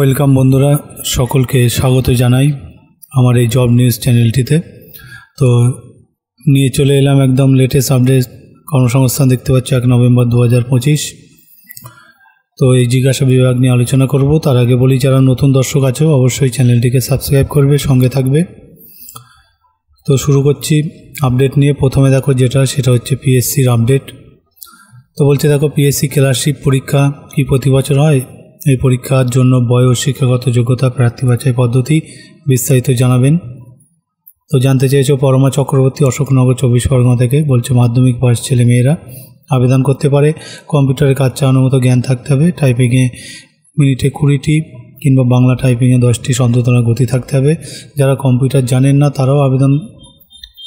Welcome বন্ধুরা, সকলকে স্বাগত জানাই আমার এই জব নিউজ চ্যানেলটিতে। তো নিয়ে চলে এলাম একদম লেটেস্ট আপডেট কর্মসংস্থান। দেখতে পাচ্ছি 1 নভেম্বর 2025। তো এই জিজ্ঞাসা বিভাগ নিয়ে আলোচনা করব। তার আগে বলি, যারা নতুন দর্শক আছে অবশ্যই চ্যানেলটিকে সাবস্ক্রাইব করবে, সঙ্গে থাকবে। তো শুরু করছি আপডেট নিয়ে। প্রথমে দেখো সেটা হচ্ছে পিএসসির আপডেট। তো বলছে দেখো, পিএসসি ক্লার্কশিপ পরীক্ষা কি প্রতি বছর হয়? এই পরীক্ষার জন্য বয়স, শিক্ষাগত যোগ্যতা, প্রার্থী বাছাই পদ্ধতি বিস্তারিত জানাবেন। তো জানতে চেয়েছো পরমা চক্রবর্তী, অশোকনগর 24 পরগনা থেকে। বলছে মাধ্যমিক পাস ছেলে মেয়েরা আবেদন করতে পারে। কম্পিউটারের কাজ চালানোর মতো জ্ঞান থাকতে হবে। টাইপিংয়ে মিনিটে 20টি কিংবা বাংলা টাইপিংয়ে 10টি শব্দতলা গতি থাকতে হবে। যারা কম্পিউটার জানেন না তারাও আবেদন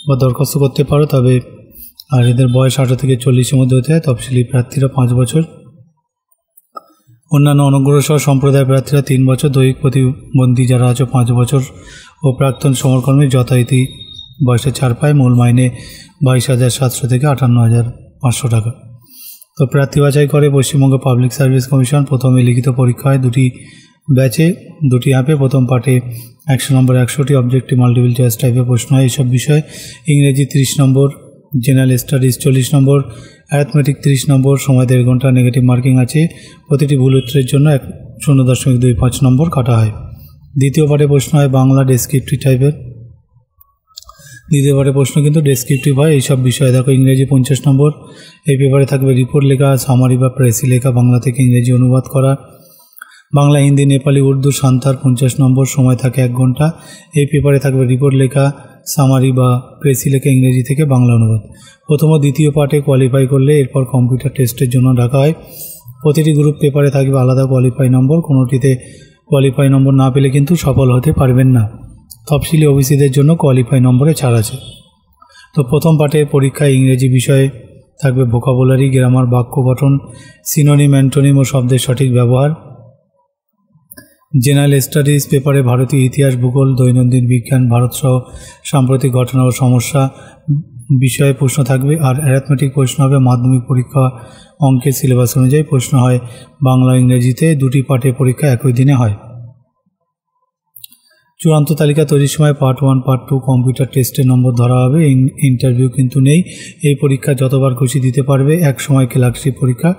বা দরখাস্ত করতে পারো, তবে আর এদের বয়স 18 থেকে 40-এর মধ্যে হতে হয়। তফসিলি প্রার্থীরা 5 বছর, অন্যান্য অনগ্রসর সম্প্রদায়ের প্রার্থীরা 3 বছর, দৈহিক প্রতিবন্ধী যারা আছে 5 বছর ও প্রাক্তন সমরকর্মী যথারীতি বয়সে ছাড় পায়। মূল মাইনে 22,700 থেকে 58,500 টাকা। তো প্রার্থী বাছাই করে পশ্চিমবঙ্গ পাবলিক সার্ভিস কমিশন। প্রথমে লিখিত পরীক্ষা হয় 2টি ব্যাচে, 2টি অ্যাপে। প্রথম পার্টে 100 নম্বর 100টি অবজেক্টিভ মাল্টিপল চয়েস টাইপের প্রশ্ন হয় এইসব বিষয়ে। ইংরেজি 30 নম্বর, জেনারেল স্টাডিজ 40 নম্বর, অ্যারিথমেটিক 30 নম্বর, সময় 1.5 ঘন্টা, নেগেটিভ মার্কিং আছে। প্রতিটি ভুল উত্তরের জন্য 0.25 নম্বর কাটা হয়। দ্বিতীয় পার্টে প্রশ্ন হয় বাংলা ডেসক্রিপটিভ টাইপের। দ্বিতীয় পার্টে প্রশ্ন কিন্তু ডেসক্রিপটিভ হয় এইসব বিষয়ে। দেখো, ইংরেজি 50 নম্বর। এই পেপারে থাকবে রিপোর্ট লেখা, সামারি বা প্রেসি লেখা, বাংলা থেকে ইংরেজি অনুবাদ করা। বাংলা, হিন্দি, নেপালি, উর্দু, সান্তার 50 নম্বর, সময় থাকে 1 ঘন্টা। এই পেপারে থাকবে রিপোর্ট লেখা, সামারি বা প্রেসি লেখা, ইংরেজি থেকে বাংলা অনুবাদ। প্রথম ও দ্বিতীয় পার্টে কোয়ালিফাই করলে এরপর কম্পিউটার টেস্টের জন্য ডাকা হয়। প্রতিটি গ্রুপ পেপারে থাকবে আলাদা কোয়ালিফাই নম্বর। কোনোটিতে কোয়ালিফাই নম্বর না পেলে কিন্তু সফল হতে পারবেন না। তফসিলি ওবিসিদের জন্য কোয়ালিফাই নম্বরে ছাড় আছে। তো প্রথম পার্টের পরীক্ষায় ইংরেজি বিষয়ে থাকবে ভোকাবুলারি, গ্রামার, বাক্য গঠন, সিনোনিম, অ্যান্টোনিম ও শব্দের সঠিক ব্যবহার। জেনারেল স্টাডিজ পেপারে ভারতীয় ইতিহাস, ভূগোল, দৈনন্দিন বিজ্ঞান, ভারতসহ সাম্প্রতিক ঘটনা ও সমস্যা বিষয়ে প্রশ্ন থাকবে। আর অ্যারিথমেটিক প্রশ্ন হবে মাধ্যমিক পরীক্ষা অঙ্কের সিলেবাস অনুযায়ী। প্রশ্ন হয় বাংলা ইংরেজিতে। 2টি পার্টের পরীক্ষা একই দিনে হয়। চূড়ান্ত তালিকা তৈরির সময় পার্ট 1, পার্ট 2 কম্পিউটার টেস্টের নম্বর ধরা হবে। ইন্টারভিউ কিন্তু নেই। এই পরীক্ষা যতবার খুশি দিতে পারবে। এক সময় ক্লার্কশিপ পরীক্ষা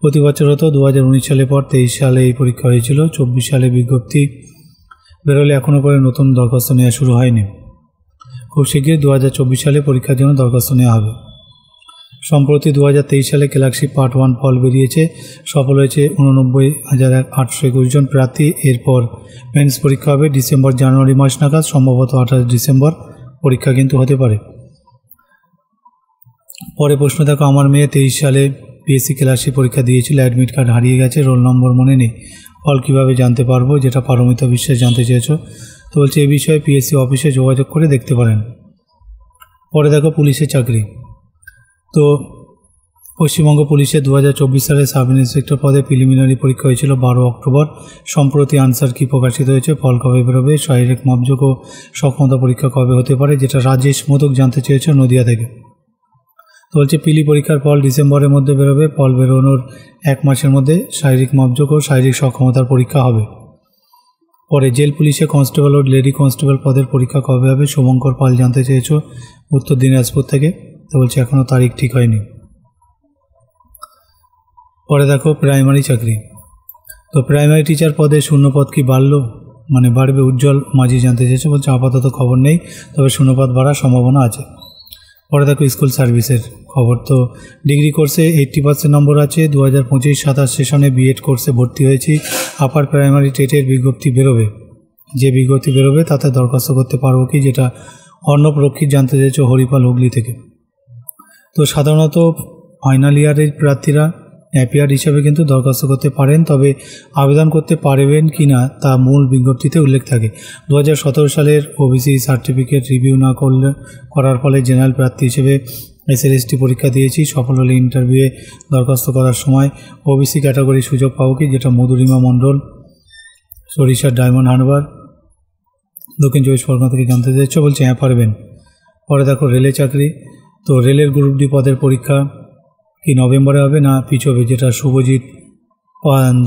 প্রতি বছর হতো। 2019 সালের পর 23 সালে এই পরীক্ষা হয়েছিল। 24 সালে বিজ্ঞপ্তি বেরোলে এখনও করে নতুন দরখাস্ত নেওয়া শুরু হয়নি। খুব শীঘ্রই 2024 সালে পরীক্ষার জন্য দরখাস্ত নেওয়া হবে। সম্প্রতি 2023 সালে ক্লার্কশিপ পার্ট 1 ফল বেরিয়েছে। সফল হয়েছে 89,821 জন প্রার্থী। এরপর মেন্স পরীক্ষা হবে ডিসেম্বর-জানুয়ারি মাস নাগাদ। সম্ভবত 28 ডিসেম্বর পরীক্ষা কিন্তু হতে পারে। পরে প্রশ্ন দেখো, আমার মেয়ে 23 সালে পিএসসি ক্লার্কশিপ পরীক্ষা দিয়েছিল, অ্যাডমিট কার্ড হারিয়ে গেছে, রোল নম্বর মনে নেই, ফল কীভাবে জানতে পারবো? যেটা পারমিতা বিশ্বাস জানতে চেয়েছো। তো বলছে এই বিষয়ে পিএসসি অফিসে যোগাযোগ করে দেখতে পারেন। পরে দেখো পুলিশের চাকরি। তো পশ্চিমবঙ্গ পুলিশের 2024 সালে সাব ইন্সপেক্টর পদে প্রিলিমিনারি পরীক্ষা হয়েছিল 12 অক্টোবর। সম্প্রতি আনসার কি প্রকাশিত হয়েছে, ফল কবে বেরোবে? শারীরিক মাপযোগ ও সক্ষমতা পরীক্ষা কবে হতে পারে? যেটা রাজেশ মোদক জানতে চেয়েছে নদিয়া থেকে। তো বলছে পিলি পরীক্ষার ফল ডিসেম্বরের মধ্যে বেরোবে। ফল বেরোনোর 1 মাসের মধ্যে শারীরিক মাপযোগ ও শারীরিক সক্ষমতার পরীক্ষা হবে। পরে জেল পুলিশে কনস্টেবল ও লেডি কনস্টেবল পদের পরীক্ষা কবে হবে? শুভঙ্কর পাল জানতে চেয়েছো উত্তর দিনাজপুর থেকে। তো বলছে এখনও তারিখ ঠিক হয়নি। পরে দেখো প্রাইমারি চাকরি। তো প্রাইমারি টিচার পদে শূন্যপদ কি বাড়বে? উজ্জ্বল মাঝি জানতে চেয়েছে। বলছে আপাতত খবর নেই, তবে শূন্যপদ বাড়ার সম্ভাবনা আছে। পরে দেখো স্কুল সার্ভিসের খবর। তো ডিগ্রি কোর্সে 80% নম্বর আছে। 2025-27 সেশনে বিএড কোর্সে ভর্তি হয়েছি। আপার প্রাইমারি টেটের বিজ্ঞপ্তি বেরোবে। যে বিজ্ঞপ্তি বেরোবে তাতে দরখাস্ত করতে পারবো কি? যেটা অর্ণব রক্ষিত জানতে চেয়েছে হরিপাল, হুগলি থেকে। তো সাধারণত ফাইনাল ইয়ারের প্রার্থীরা অ্যাপিয়ার হিসাবে কিন্তু দরখাস্ত করতে পারেন, তবে আবেদন করতে পারবেন কি না তা মূল বিজ্ঞপ্তিতে উল্লেখ থাকে। 2017 সালের ওবিসি সার্টিফিকেট রিভিউ না করার ফলে জেনারেল প্রার্থী হিসেবে এসএলএসটি পরীক্ষা দিয়েছি। সফল হলে ইন্টারভিউয়ে দরখাস্ত করার সময় ওবিসি ক্যাটাগরি সুযোগ পাবো কি? যেটা মধুরিমা মণ্ডল, সরিষার ডায়মন্ড হারবার, দক্ষিণ 24 পরগনা থেকে জানতে চাইছো। বলছে হ্যাঁ পারবেন। পরে দেখো রেলে চাকরি। তো রেলের গ্রুপ ডি পদের পরীক্ষা কি নভেম্বরে হবে না পিছবে? যেটা শুভজিৎ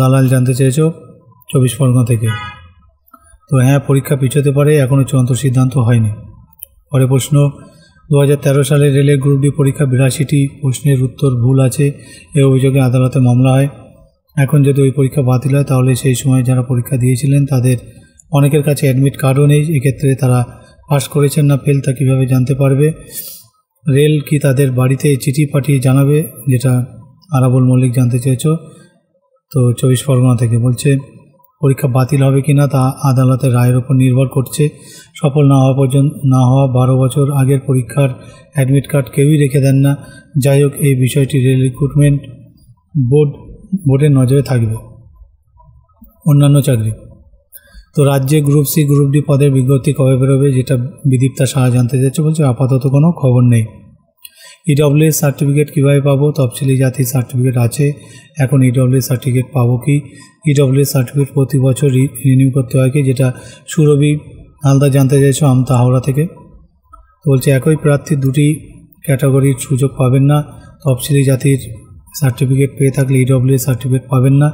দালাল জানতে চেয়েছো। চব্বিশ পরগনা থেকে। তো হ্যাঁ, পরীক্ষা পিছোতে পারে, এখনও চূড়ান্ত সিদ্ধান্ত হয়নি। পরে প্রশ্ন, 2013 সালে রেলের গ্রুপ ডি পরীক্ষা 82টি প্রশ্নের উত্তর ভুল আছে এ অভিযোগে আদালতে মামলা হয়। এখন যদি ওই পরীক্ষা বাতিল হয় তাহলে সেই সময় যারা পরীক্ষা দিয়েছিলেন তাদের অনেকের কাছে অ্যাডমিট কার্ডও নেই। এক্ষেত্রে তারা পাস করেছেন না ফেল তা কীভাবে জানতে পারবে? রেল কি তাদের বাড়িতে চিঠি পাঠিয়ে জানাবে, যেটা আরাবুল মল্লিক জানতে চেয়েছো। তো 24 পরগনা থেকে বলছে, পরীক্ষা বাতিল হবে কি না তা আদালতের রায়ের উপর নির্ভর করছে। সফল না হওয়া 12 বছর আগের পরীক্ষার অ্যাডমিট কার্ড কেউই রেখে দেন না। যাই হোক, এই বিষয়টি রেল রিক্রুটমেন্ট বোর্ডের নজরে থাকবে। অন্যান্য চাকরি, তো রাজ্যে গ্রুপ সি গ্রুপ ডি পদের বিজ্ঞপ্তি কবে বেরোবে, যেটা বিদীপ্তা সাহা জানতে চাইছে। বলছে আপাতত কোনো খবর নেই। ইডব্লিউএস সার্টিফিকেট কীভাবে পাবো? তফসিলি জাতির সার্টিফিকেট আছে, এখন ইডব্লিউএস সার্টিফিকেট পাবো কি? ইডব্লিউএস সার্টিফিকেট প্রতি বছর রিনিউ করতে হয় কি, যেটা সুরভি হালদার জানতে চাইছো আমতা হাওড়া থেকে। তো বলছে একই প্রার্থী দুটি ক্যাটাগরির সুযোগ পাবেন না। তফসিলি জাতির সার্টিফিকেট পেয়ে থাকলে ইডব্লিউএস সার্টিফিকেট পাবেন না।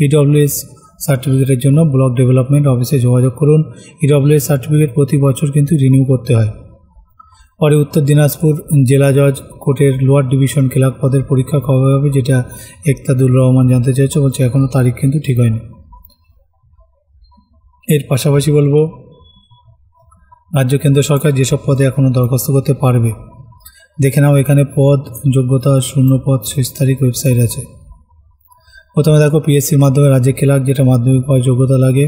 ইডব্লিউএস সার্টিফিকেটের জন্য ব্লক ডেভেলপমেন্ট অফিসে যোগাযোগ করুন। ইডব্লিউএস সার্টিফিকেট প্রতি বছর কিন্তু রিনিউ করতে হয়। পরে উত্তর দিনাজপুর জেলা জজ কোর্টের লোয়ার ডিভিশন ক্লার্ক পদের পরীক্ষা কবে হবে, যেটা একতাদুর রহমান জানতে চাইছে। বলছে এখনও তারিখ কিন্তু ঠিক হয়নি। এর পাশাপাশি বলবো, রাজ্য কেন্দ্র সরকার যেসব পদে এখনও দরখাস্ত করতে পারবে দেখে নাও। এখানে পদ, যোগ্যতা, শূন্য পদ, শেষ তারিখ, ওয়েবসাইট আছে। প্রথমে দেখো পিএসসির মাধ্যমে রাজ্যে ক্লার্ক, যেটা মাধ্যমিক পাওয়ার যোগ্যতা লাগে।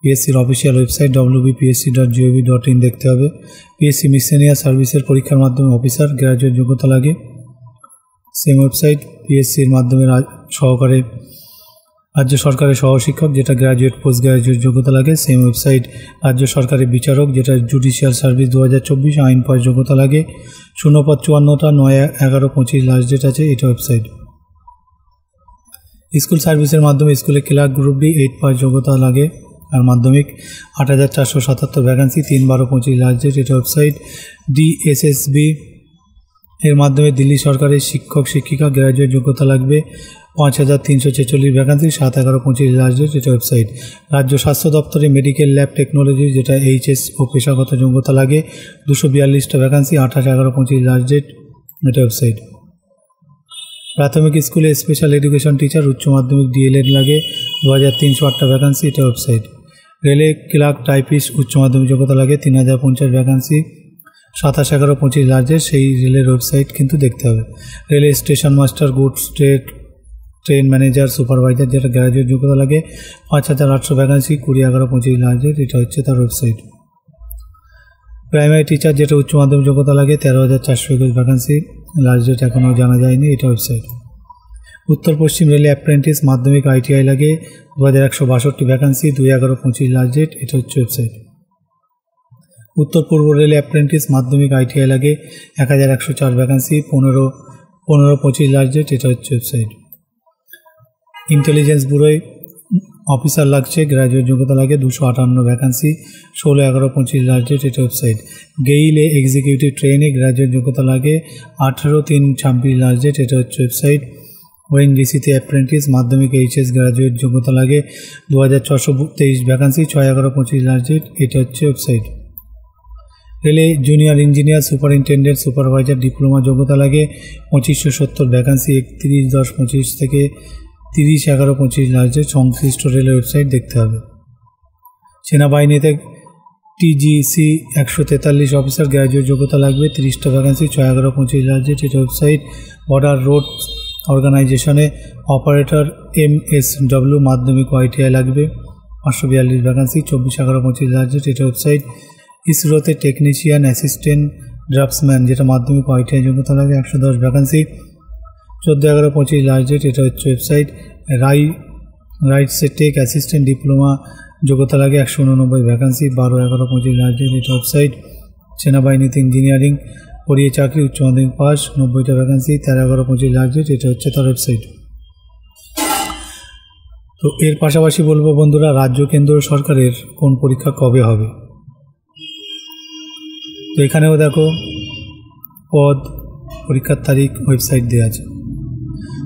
পিএসসির অফিসিয়াল ওয়েবসাইট wbpsc.gov.in দেখতে হবে। পিএসসি মিসেনিয়াস সার্ভিসের পরীক্ষার মাধ্যমে অফিসার, গ্র্যাজুয়েট যোগ্যতা লাগে, সেম ওয়েবসাইট। পিএসসির মাধ্যমে রাজ্য সরকারের সহশিক্ষক, যেটা গ্র্যাজুয়েট পোস্ট গ্র্যাজুয়েট যোগ্যতা লাগে, সেম ওয়েবসাইট। রাজ্য সরকারের বিচারক, যেটা জুডিশিয়াল সার্ভিস 2024 আইন পাওয়ার যোগ্যতা লাগে। শূন্যপদ 54টা, 9/11/25 লাস্ট ডেট আছে, এটা ওয়েবসাইট। স্কুল সার্ভিসের মাধ্যমে স্কুলে ক্লার্ক গ্রুপ ডি 8 পাওয়ার যোগ্যতা লাগে আর মাধ্যমিক। 8,477 ভ্যাকান্সি, 3/12/25 লাস্ট ডেট, এটা ওয়েবসাইট। ডিএসএসবি এর মাধ্যমে দিল্লি সরকারের শিক্ষক শিক্ষিকা গ্র্যাজুয়েট যোগ্যতা লাগবে। 5,346 ভ্যাকান্সি, 7/11/25 লাস্ট ডেট, এটা ওয়েবসাইট। রাজ্য স্বাস্থ্য দপ্তরে মেডিকেল ল্যাব টেকনোলজি, যেটা এইচএস ও পেশাগত যোগ্যতা লাগে, 242টা ভ্যাকান্সি, 28/11/25 লাস্ট ডেট, এটা ওয়েবসাইট। প্রাথমিক স্কুলে স্পেশাল এডুকেশন টিচার উচ্চ মাধ্যমিক ডিএলএড লাগে, 2,308টা ভ্যাকান্সি, এটা ওয়েবসাইট। রেলে ক্লার্ক টাইপিস্ট উচ্চ মাধ্যমিক যোগ্যতা লাগে, 3,050 ভ্যাকান্সি, 27/11/25 লাস্ট ডেট, সেই রেলের ওয়েবসাইট কিন্তু দেখতে হবে। রেলে station master, goods train manager, supervisor, যেটা গ্র্যাজুয়েট যোগ্যতা লাগে, 5,800 ভ্যাকান্সি, 20/11/25 লাস্ট ডেট, এটা হচ্ছে তার ওয়েবসাইট। প্রাইমারি টিচার, যেটা উচ্চ মাধ্যমিক যোগ্যতা লাগে, 13,421 ভ্যাকান্সি, লাস্ট ডেট এখনও জানা যায়নি, এটা ওয়েবসাইট। উত্তর পশ্চিম রেলে অ্যাপ্রেন্টিস মাধ্যমিক আইটিআই লাগে, 2,162 ভ্যাকান্সি, 2/11/25 লাস্ট ডেট, এটা হচ্ছে ওয়েবসাইট। উত্তর পূর্ব রেলে অ্যাপ্রেন্টিস মাধ্যমিক আইটিআই লাগে, 1,104 ভ্যাকান্সি, 15/25 লাস্ট ডেট, এটা হচ্ছে ওয়েবসাইট। ইন্টেলিজেন্স ব্যুরোয় অফিসার লাগছে, গ্র্যাজুয়েট যোগ্যতা লাগে, 258 ভ্যাকান্সি, 16/11/25 লাস্ট ডেট, এটা ওয়েবসাইট। গেইলে এক্সিকিউটিভ ট্রেনে গ্র্যাজুয়েট যোগ্যতা লাগে, 18/3/26 লাস্ট ডেট, এটা হচ্ছে ওয়েবসাইট। ওএনজিসিতে অ্যাপ্রেন্টিস মাধ্যমিক এইচএস গ্র্যাজুয়েট যোগ্যতা লাগে, 2,423 ভ্যাকান্সি, 6/11/25 লাস্ট ডেট, এটা হচ্ছে ওয়েবসাইট। রেলে junior engineer, superintendent, supervisor diploma যোগ্যতা লাগে, 2,570 ভ্যাকান্সি, 31/10/25 থেকে 30/11/25 লাস্ট ডেট, সংশ্লিষ্ট রেলের ওয়েবসাইট দেখতে হবে। সেনাবাহিনীতে টিজিসি 143 অফিসার গ্র্যাজুয়েট যোগ্যতা লাগবে, 30টা ভ্যাকান্সি, 6/11/25 লাস্ট ডেট, এটা ওয়েবসাইট। বর্ডার রোড অর্গানাইজেশনে অপারেটর এমএসডব্লিউ মাধ্যমিক আইটিআই লাগবে, 542 ভ্যাকান্সি, 24/11/25 লাস্ট ডেট, এটা ওয়েবসাইট। ইসরোতে টেকনিশিয়ান অ্যাসিস্ট্যান্ট ড্রাফটসম্যান, যেটা মাধ্যমিক আইটিআই যোগ্যতা লাগে, 110 ভ্যাকান্সি, 14/11/25 লাস্ট ডেট, এটা হচ্ছে ওয়েবসাইট। রাইটসে টেক অ্যাসিস্ট্যান্ট ডিপ্লোমা যোগ্যতা লাগে, 189 ভ্যাকান্সি, 12/11/25 লাস্ট ডেট, এটা ওয়েবসাইট। সেনাবাহিনীতে ইঞ্জিনিয়ারিং পড়িয়ে চাকরি, উচ্চ মাধ্যমিক পাস, 90টা ভ্যাকান্সি, 13/11/25 লাস্ট ডেট, এটা হচ্ছে তার ওয়েবসাইট। তো এর পাশাপাশি বলবো বন্ধুরা, রাজ্য কেন্দ্র সরকারের কোন পরীক্ষা কবে হবে। তো এখানেও দেখো পদ, পরীক্ষার তারিখ, ওয়েবসাইট দেওয়া আছে।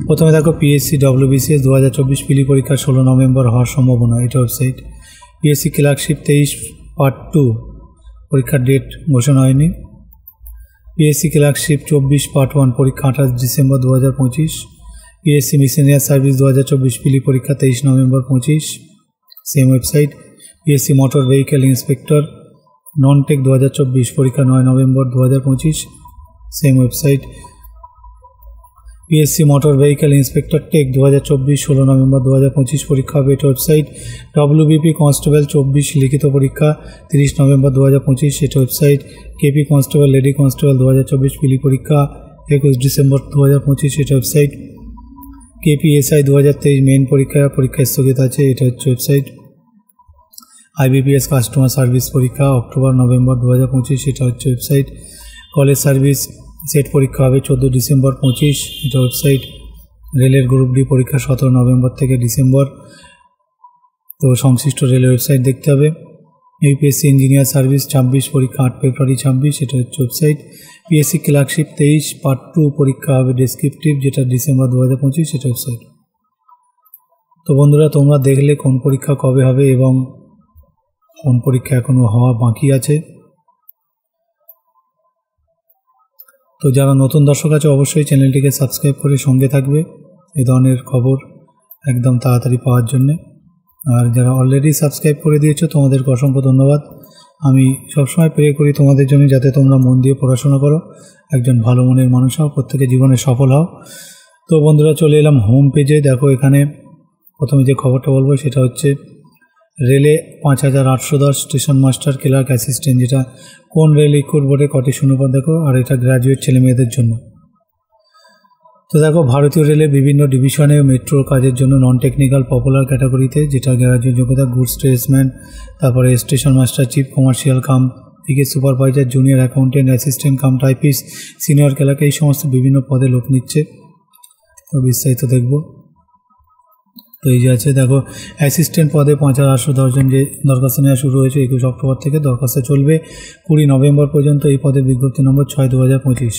প্রথমে দেখো পিএসসি WBCS 2024 প্রিলি পরীক্ষা 16 নভেম্বর হওয়ার সম্ভাবনা, এটা ওয়েবসাইট। পিএসসি ক্লার্কশিপ 23 পার্ট 2 পরীক্ষার ডেট ঘোষণা হয়নি। পিএসসি ক্লার্কশিপ 24 পার্ট 1 পরীক্ষা 28 December 2025। PSC miscellaneous service 2024 prelim পরীক্ষা 23 November 25, same website. PSC motor vehicle inspector non tech 2024 পরীক্ষা 9 November 2025, same website. PSC motor vehicle inspector tech 2024 16 November 2025 পরীক্ষা হবে, এটা website. WBP constable 24 লিখিত পরীক্ষা 30 নভেম্বর 2025, এটা website. KP constable lady constable 2024 prelim পরীক্ষা 21 December 2025, এটা ওয়েবসাইট। KPSI 2023 মেইন পরীক্ষা স্থগিত আছে, এটা হচ্ছে ওয়েবসাইট। IBPS কাস্টমার সার্ভিস পরীক্ষা অক্টোবর নভেম্বর 2025, এটা হচ্ছে ওয়েবসাইট। কলেজ সার্ভিস সেট পরীক্ষা হবে 14 ডিসেম্বর 25, এটা ওয়েবসাইট। রেলের গ্রুপ ডি পরীক্ষা 17 নভেম্বর থেকে ডিসেম্বর, তো সংশ্লিষ্ট রেলের ওয়েবসাইট দেখতে হবে। ইউপিএসসি ইঞ্জিনিয়ার সার্ভিস 26 পরীক্ষা 8 ফেব্রুয়ারি 26, এটা হচ্ছে ওয়েবসাইট। পিএসসি ক্লার্কশিপ 23 পার্ট 2 পরীক্ষা হবে ডেসক্রিপটিভ, যেটা ডিসেম্বর 2025, এটা ওয়েবসাইট। তো বন্ধুরা, তোমরা দেখলে কোন পরীক্ষা কবে হবে এবং কোন পরীক্ষা এখনও হওয়া বাকি আছে। তো যারা নতুন দর্শক আছে অবশ্যই চ্যানেলটিকে সাবস্ক্রাইব করে সঙ্গে থাকবে এই ধরনের খবর একদম তাড়াতাড়ি পাওয়ার জন্যে। আর যারা অলরেডি সাবস্ক্রাইব করে দিয়েছো তোমাদেরকে অসংখ্য ধন্যবাদ। আমি সবসময় প্রে করি তোমাদের জন্য যাতে তোমরা মন দিয়ে পড়াশোনা করো, একজন ভালো মনের মানুষ হও, প্রত্যেকে জীবনে সফল হও। তো বন্ধুরা, চলে এলাম হোম পেজে। দেখো এখানে প্রথমে যে খবরটা বলবো সেটা হচ্ছে রেলে 5810 স্টেশন মাস্টার ক্লার্ক অ্যাসিস্ট্যান্ট, যেটা কোন রেল রিক্রুট বোর্ডে কটি শূন্যপদ দেখো, আর এটা গ্র্যাজুয়েট ছেলে মেয়েদের জন্য। তো দেখো ভারতীয় রেলের বিভিন্ন ডিভিশনে মেট্রো কাজের জন্য নন টেকনিক্যাল পপুলার ক্যাটাগরিতে, যেটা গ্র্যাজুয়েট যোগ্যতা, গুডস ট্রেডসম্যান, তারপরে station master, chief commercial cum থেকে supervisor, junior accountant, assistant cum typist, senior clerk, এই সমস্ত বিভিন্ন পদে লোক নিচ্ছে। তো বিস্তারিত দেখব। তো এই যে আছে দেখো অ্যাসিস্ট্যান্ট পদে 5810 জন যে দরখাস্ত নেওয়া শুরু হয়েছে 21 অক্টোবর থেকে, দরখাস্ত চলবে 20 নভেম্বর পর্যন্ত। এই পদে বিজ্ঞপ্তি নম্বর 6 2025।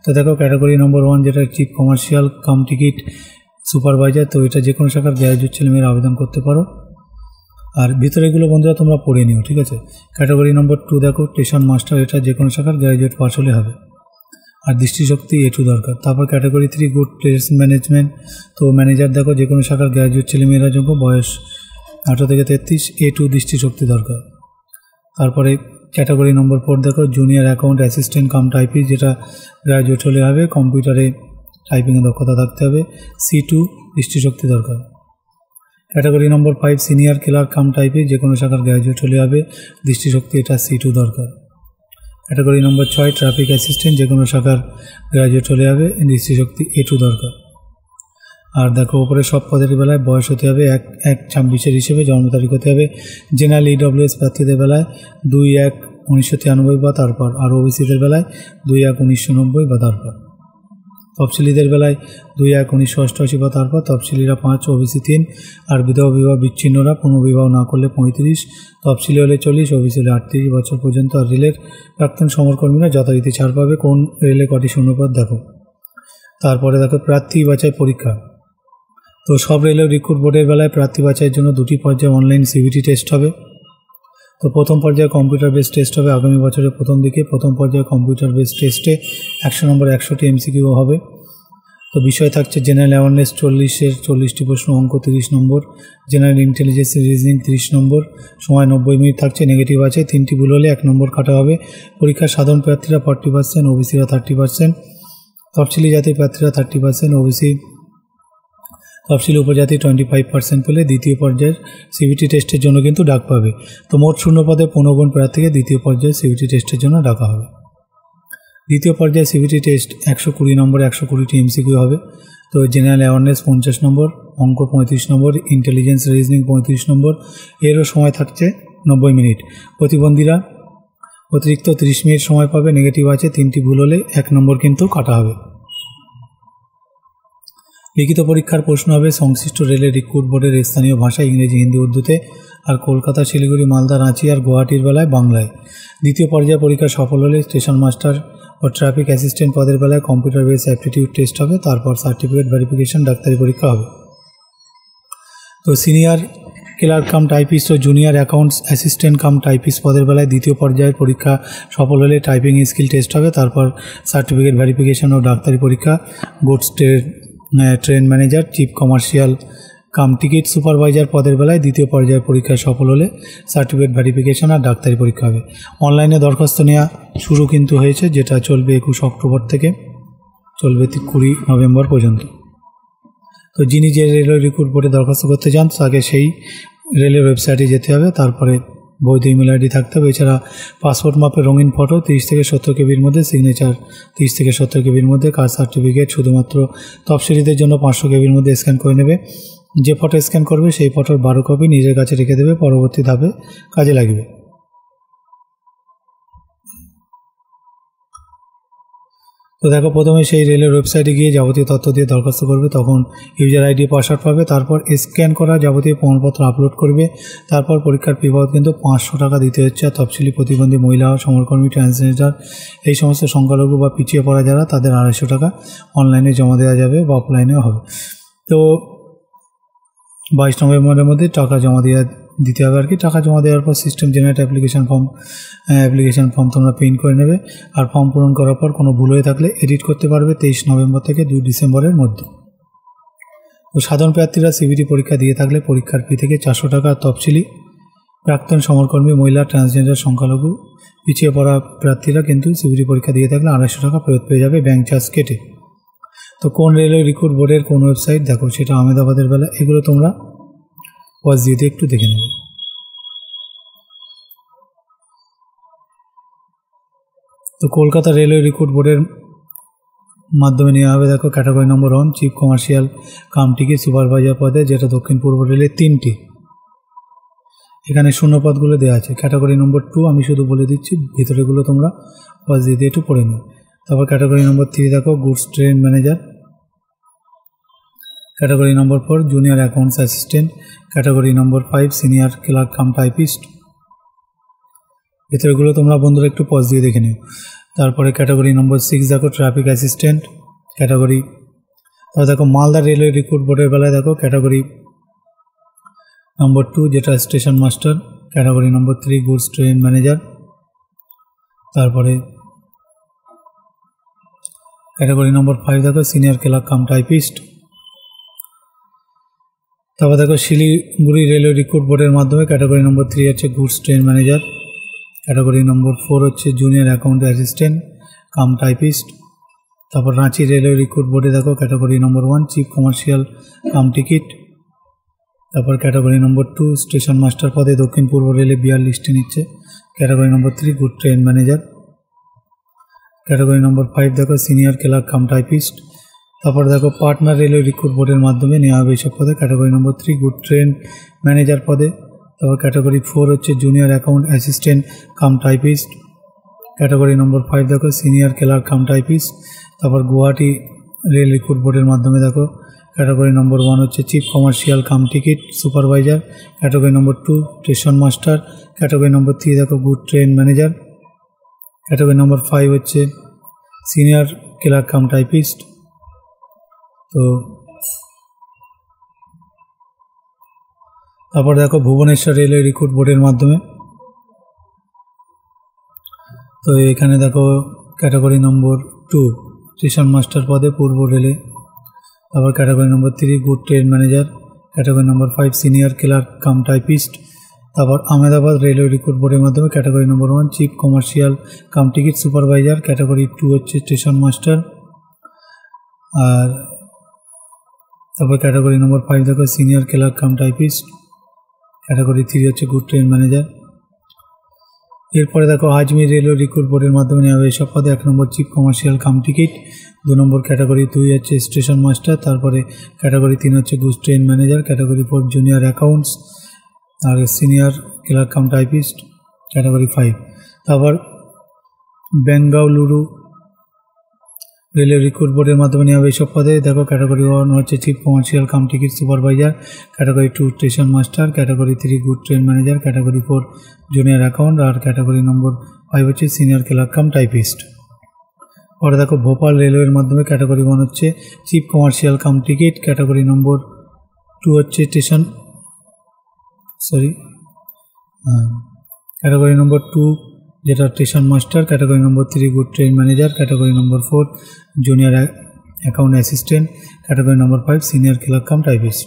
তো দেখো ক্যাটাগরি নম্বর 1 যেটা chief commercial cum ticket supervisor, তো এটা যে কোনো শাখার গ্র্যাজুয়েট ছেলেমেয়েরা আবেদন করতে পারো। আর ভিতরেগুলো বন্ধুরা তোমরা পড়ে নিও, ঠিক আছে। ক্যাটাগরি নম্বর 2 দেখো স্টেশন মাস্টার, এটা যে কোনো শাখার গ্র্যাজুয়েট পাস হলে হবে, আর দৃষ্টিশক্তি A2 দরকার। তারপর ক্যাটাগরি 3 গুড ট্রেডস ম্যানেজমেন্ট, তো ম্যানেজার দেখো যে কোনো শাখার গ্র্যাজুয়েট ছেলেমেয়েরা যোগ্য, বয়স 18 থেকে 33, A2 দৃষ্টিশক্তি দরকার। তারপরে ক্যাটাগরি নম্বর 4 দেখো junior account assistant cum typist, যেটা গ্র্যাজুয়েট হলে হবে, কম্পিউটারে টাইপিংয়ে দক্ষতা থাকতে হবে, C2 দৃষ্টিশক্তি দরকার। Category number 5 senior clerk cum typist, যে কোনো শাখার গ্র্যাজুয়েট হলে হবে, দৃষ্টিশক্তি এটা C2 দরকার। ক্যাটাগরি নম্বর 6 ট্রাফিক অ্যাসিস্ট্যান্ট, যে কোনো শাখার গ্র্যাজুয়েট হলে হবে, দৃষ্টিশক্তি A2 দরকার। আর দেখো উপরে সব পদের বেলায় বয়স হতে হবে 1/1/26 হিসেবে, জন্ম তারিখ হতে হবে জেনারেল EWS প্রার্থীদের বেলায় 2/1/1993 বা তারপর, আর ওবিসিদের বেলায় 2/1/1990 বা তারপর। তফসিলিদের বেলায় 2/1/1988 বা তারপর, তফসিলিরা 5, ওবিসি 3, আর বিধবা বিবাহ বিচ্ছিন্নরা পুনর্বিবাহ না করলে 35, তফসিলি হলে 40, ওবিসি হলে 38 বছর পর্যন্ত। আর রেলের প্রাক্তন সমরকর্মীরা যথারীতি ছাড় পাবে। কোন রেলে কটি শূন্যপদ দেখো। তারপরে দেখো প্রার্থী বাছাই পরীক্ষা, তো সব রেলের রিক্রুট বোর্ডের বেলায় প্রার্থী বাছাইয়ের জন্য 2টি পর্যায়ে অনলাইন CBT টেস্ট হবে। তো প্রথম পর্যায়ে কম্পিউটার বেস টেস্ট হবে আগামী বছরের প্রথম দিকে। প্রথম পর্যায়ে কম্পিউটার বেস টেস্টে 100 নম্বর 100টি MCQ হবে। তো বিষয় থাকছে জেনারেল অ্যাওয়ারনেস 40টি প্রশ্ন, অঙ্ক 30 নম্বর, জেনারেল ইন্টেলিজেন্স রিজনিং 30 নম্বর, সময় 90 মিনিট থাকছে। নেগেটিভ আছে, 3টি ভুল হলে 1 নম্বর কাটা হবে। পরীক্ষার সাধারণ প্রার্থীরা 40%, ওবিসিরা 30%, তফসিলি জাতির প্রার্থীরা 30%, ওবিসি তফসিলি উপজাতি 25% পেলে দ্বিতীয় পর্যায়ের CBT টেস্টের জন্য কিন্তু ডাক পাবে। তো মোট শূন্যপদে 15 জন প্রার্থীকে দ্বিতীয় পর্যায়ে CBT টেস্টের জন্য ডাকা হবে। দ্বিতীয় পর্যায়ে CBT টেস্ট 120 নম্বর 120টি MCQ হবে। তো জেনারেল অ্যাওয়ারনেস 50 নম্বর, অঙ্ক 35 নম্বর, ইন্টেলিজেন্স রিজনিং 35 নম্বর, এরও সময় থাকছে 90 মিনিট। প্রতিবন্ধীরা অতিরিক্ত 30 মিনিট সময় পাবে। নেগেটিভ আছে, 3টি ভুল হলে 1 নম্বর কিন্তু কাটা হবে। লিখিত পরীক্ষার প্রশ্ন হবে সংশ্লিষ্ট রেলের রিক্রুট বোর্ডের স্থানীয় ভাষা ইংরেজি, হিন্দি, উর্দুতে, আর কলকাতা, শিলিগুড়ি, মালদা, রাঁচি আর গুয়াহাটির বেলায় বাংলায়। দ্বিতীয় পর্যায়ে পরীক্ষা সফল হলে স্টেশন মাস্টার ও ট্রাফিক অ্যাসিস্ট্যান্ট পদের বেলায় কম্পিউটার বেস অ্যাপটিটিউড টেস্ট হবে, তারপর সার্টিফিকেট ভেরিফিকেশন ডাক্তারি পরীক্ষা হবে। তো সিনিয়র ক্লার্ক কাম টাইপিস্ট ও junior accounts assistant cum typist পদের বেলায় দ্বিতীয় পর্যায়ের পরীক্ষা সফল হলে টাইপিং স্কিল টেস্ট হবে, তারপর সার্টিফিকেট ভেরিফিকেশন ও ডাক্তারি পরীক্ষা। Goods train manager, chief commercial cum ticket supervisor পদের বেলায় দ্বিতীয় পর্যায়ের পরীক্ষায় সফল হলে সার্টিফিকেট ভেরিফিকেশন আর ডাক্তারি পরীক্ষা হবে। অনলাইনে দরখাস্ত নেওয়া শুরু কিন্তু হয়েছে, যেটা চলবে 21 অক্টোবর থেকে চলবে 20 নভেম্বর পর্যন্ত। তো যিনি যে রেলওয়ে রিক্রুট বোর্ডে দরখাস্ত করতে চান তাকে সেই রেলের ওয়েবসাইটে যেতে হবে, তারপরে বৈধ ইমেল আইডি থাকতে হবে। এছাড়া পাসপোর্ট মাপের রঙিন ফটো 30 থেকে 70 কেবির মধ্যে, সিগনেচার 30 থেকে 70 কেবির মধ্যে, কাস্ট সার্টিফিকেট শুধুমাত্র তফসিলিদের জন্য 500 কেবির মধ্যে স্ক্যান করে নেবে। যে ফটো স্ক্যান করবে সেই ফটোর 12 কপি নিজের কাছে রেখে দেবে, পরবর্তী ধাপে কাজে লাগবে। তো দেখো, প্রথমে সেই রেলের ওয়েবসাইটে গিয়ে যাবতীয় তথ্য দিয়ে দরখাস্ত করবে, তখন ইউজার আইডি পাসওয়ার্ড পাবে, তারপর স্ক্যান করা যাবতীয় প্রমাণপত্র আপলোড করবে, তারপর পরীক্ষার ফি বাবদ কিন্তু 500 টাকা দিতে হচ্ছে। আর তফসিলি প্রতিবন্ধী মহিলা, সমরকর্মী, ট্রান্সজেন্ডার এই সমস্ত সংখ্যালঘু বা পিছিয়ে পড়া যারা, তাদের 250 টাকা অনলাইনে জমা দেওয়া যাবে বা অফলাইনেও হবে। তো 22 নভেম্বরের মধ্যে টাকা জমা দিতে হবে আর কি। টাকা জমা দেওয়ার পর সিস্টেম জেনারেট অ্যাপ্লিকেশন ফর্ম তোমরা প্রিন্ট করে নেবে। আর ফর্ম পূরণ করার পর কোনো ভুল হয়ে থাকলে এডিট করতে পারবে 23 নভেম্বর থেকে 2 ডিসেম্বরের মধ্যে। তো সাধারণ প্রার্থীরা সিবিটি পরীক্ষা দিয়ে থাকলে পরীক্ষার ফি থেকে 400 টাকা, তফসিলি প্রাক্তন সমরকর্মী, মহিলা, ট্রান্সজেন্ডার, সংখ্যালঘু, পিছিয়ে পড়া প্রার্থীরা কিন্তু সিবিটি পরীক্ষা দিয়ে থাকলে 250 টাকা ফেরত পেয়ে যাবে ব্যাঙ্ক চার্জ কেটে। তো কোন রেলওয়ে রিক্রুট বোর্ডের কোন ওয়েবসাইট, দেখো সেটা আহমেদাবাদের বেলা, এগুলো তোমরা পজ দিয়ে একটু দেখে নেবে। তো কলকাতা রেলওয়ে রিক্রুট বোর্ডের মাধ্যমে নেওয়া হবে, দেখো category number 1 chief commercial cum ticket supervisor পদে, যেটা দক্ষিণ পূর্ব রেলের 3টি। এখানে শূন্য পদগুলো দেওয়া আছে। ক্যাটাগরি নম্বর 2 আমি শুধু বলে দিচ্ছি, ভিতরেগুলো তোমরা পজ দিয়ে একটু পড়ে নিও। তারপর ক্যাটাগরি নম্বর 3 দেখো goods train manager. Category number 4 junior accounts assistant. Category number 5 senior clerk cum typist. ভিতরেগুলো তোমরা বন্ধুরা একটু পজ দিয়ে দেখে নিও। তারপরে ক্যাটাগরি নম্বর 6 দেখো ট্রাফিক অ্যাসিস্ট্যান্ট ক্যাটাগরি। তারপর দেখো মালদা রেলওয়ে রিক্রুট বোর্ডের বেলায় দেখো ক্যাটাগরি নম্বর 2 যেটা station master. Category number 3 goods train manager. তারপরে ক্যাটাগরি নম্বর 5 দেখো সিনিয়র ক্লার্ক কাম টাইপিস্ট। তারপর দেখো শিলিগুড়ি রেলওয়ে রিক্রুট বোর্ডের মাধ্যমে ক্যাটাগরি নম্বর 3 হচ্ছে goods train manager. Category number 4 হচ্ছে junior account assistant cum typist. তারপর রাঁচি রেলওয়ে রিক্রুট বোর্ডে দেখো category number 1 chief commercial cum ticket. তারপর ক্যাটাগরি নম্বর 2 স্টেশন মাস্টার পদে দক্ষিণ পূর্ব রেলে 42টি নিচ্ছে। Category number 3 good train manager. Category number 5 দেখো সিনিয়র ক্লার্ক কাম টাইপিস্ট। তারপর দেখো পাটনা রেলওয়ে রিক্রুট বোর্ডের মাধ্যমে নেওয়া হবে এইসব পদে। Category number 3 good train manager পদে। তারপর ক্যাটাগরি 4 হচ্ছে junior account assistant cum typist. Category number 5 দেখো সিনিয়র ক্লার্ক কাম টাইপিস্ট। তারপর গুয়াহাটি রেল রিক্রুট বোর্ডের মাধ্যমে দেখো ক্যাটাগরি নম্বর 1 হচ্ছে chief commercial cum ticket supervisor. Category number 2 station master. Category number 3 দেখো good train manager. Category number 5 হচ্ছে senior clerk cum typist. তো তারপর দেখো ভুবনেশ্বর রেলওয়ে রিক্রুট বোর্ডের মাধ্যমে, তো এখানে দেখো ক্যাটাগরি নম্বর 2 স্টেশন মাস্টার পদে পূর্ব রেলে। তারপর category number 3 good train manager. Category number 5 senior clerk cum typist. তারপর আহমেদাবাদ রেলওয়ে রিক্রুট বোর্ডের মাধ্যমে category number 1 chief commercial cum ticket supervisor. Category 2 হচ্ছে স্টেশন মাস্টার। আর তারপর ক্যাটাগরি নম্বর 5 দেখো senior clerk cum typist. Category 3 হচ্ছে গুড ট্রেন ম্যানেজার। এরপরে দেখো Ajmer railway recruit বোর্ডের মাধ্যমে নেওয়া হবে এসব পদে। 1 number chief commercial cum ticket. 2 number category 2 হচ্ছে স্টেশন মাস্টার। তারপরে ক্যাটাগরি 3 হচ্ছে goods train manager. Category 4 junior accounts আর senior clerk cum typist. Category 5। তারপর বেঙ্গালুরু রেলওয়ে রিক্রুট বোর্ডের মাধ্যমে নেওয়া হবে এইসব পদে। দেখো ক্যাটাগরি 1 হচ্ছে chief commercial cum ticket supervisor. Category 2 station master. Category 3 good train manager. Category 4 junior account. আর ক্যাটাগরি নম্বর 5 হচ্ছে সিনিয়র ক্লার্ক কাম টাইপিস্ট। পরে দেখো ভোপাল রেলওয়ের মাধ্যমে ক্যাটাগরি 1 হচ্ছে chief commercial cum ticket, category number 2 হচ্ছে ক্যাটাগরি নম্বর 2 যেটা station master, category number 3 good train manager, category number 4 junior account assistant, category number 5 senior clerk cum typist.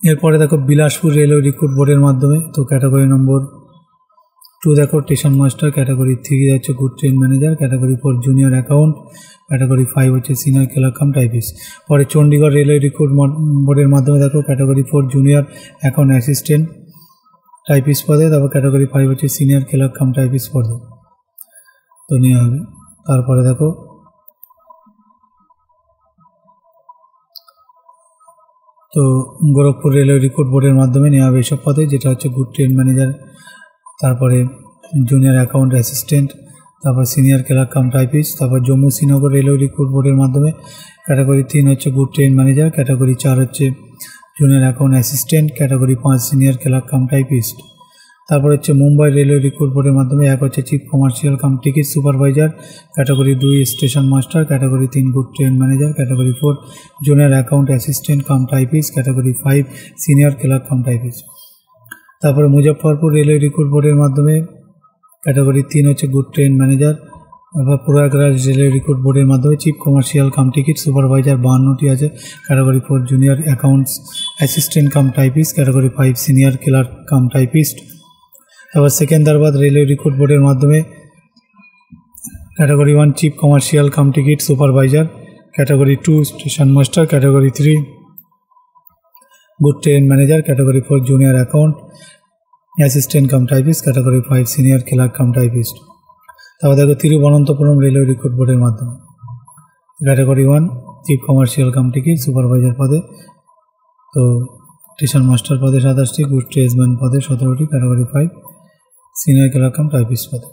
এরপরে দেখো Bilaspur railway recruit বোর্ডের মাধ্যমে, তো ক্যাটাগরি নম্বর 2 দেখো station master, category 3 হচ্ছে good train manager, category 4 junior account, category 5 হচ্ছে senior clerk cum typist. পরে Chandigarh railway recruit বোর্ডের মাধ্যমে দেখো category 4 junior account assistant typist পদে, তারপর ক্যাটাগরি 5 হচ্ছে সিনিয়র ক্লার্ক কাম টাইপিস্ট পদে তো নেওয়া হবে। তারপরে দেখো তো গোরখপুর রেলওয়ে রিক্রুট বোর্ডের মাধ্যমে নেওয়া হবে এসব পদে, যেটা হচ্ছে গুড ট্রেন ম্যানেজার, তারপরে জুনিয়র অ্যাকাউন্ট অ্যাসিস্ট্যান্ট, তারপর সিনিয়র ক্লার্ক কাম টাইপিস্ট। তারপর জম্মু শ্রীনগর রেলওয়ে রিক্রুট বোর্ডের মাধ্যমে ক্যাটাগরি 3 হচ্ছে গুড ট্রেন ম্যানেজার, ক্যাটাগরি 4 হচ্ছে junior account assistant, category 5 senior clerk cum typist. তারপর হচ্ছে মুম্বাই রেলওয়ে রিক্রুট বোর্ডের মাধ্যমে 1 হচ্ছে chief commercial cum ticket supervisor, category 2 station master, category 3 good train manager, category 4 junior account assistant cum typist, category 5 senior clerk cum typist. তারপরে Muzaffarpur railway recruit বোর্ডের মাধ্যমে category 3 হচ্ছে good train manager. তারপর Prayagraj railway recruit বোর্ডের মাধ্যমে chief commercial cum ticket supervisor 52টি আছে, category 4 junior accounts assistant cum typist, category 5 senior clerk cum typist. তারপর সেকেন্দারবাদ রেলওয়ে রিক্রুট বোর্ডের মাধ্যমে category 1 chief commercial cum ticket supervisor, category 2 station master, category 3 good train manager, category 4 junior account assistant cum typist, category 5 senior clerk cum typist. তারপর দেখো Thiruvananthapuram railway recruit বোর্ডের মাধ্যমে category 1 chief commercial cum ticket supervisor পদে, তো station master পদে 27টি, good tradesman পদে 17টি, category 5 senior clerk cum typist পদে।